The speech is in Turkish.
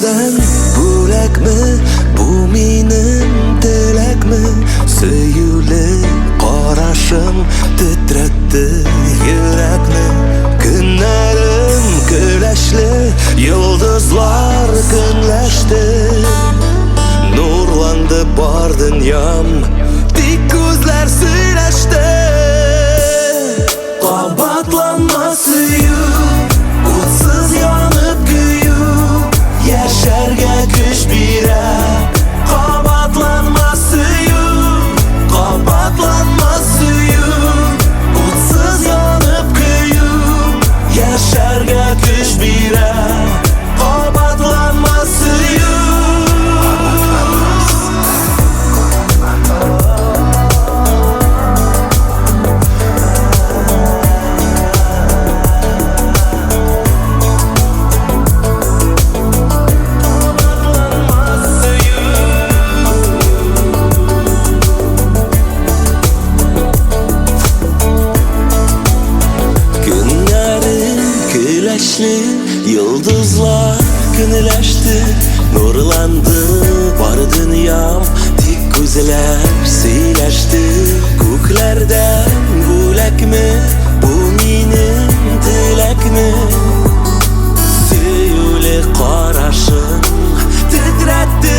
Senden bo'lakmi, bu mening tilakmi? Söyüli qarashim titratdi yurakni. Günlerim güleşli, yıldızlar günleşti. Nurlandı bar dünyam, dik gözler söyleşti. Qabatlanma suyum, utsuz yanıp güyüp, yaşarga güç berib. Qabatlanma suyum, qabatlanma suyum, utsuz yanıp güyüp, yaşarga güç berib. Qabatlanma suyum. Yıldızlar günleşti, nurlandı var dünyam, dik gözler söyleşti. Göklerden bo'lakmi, bu mening tilakmi? Söyüli qarashim titratdi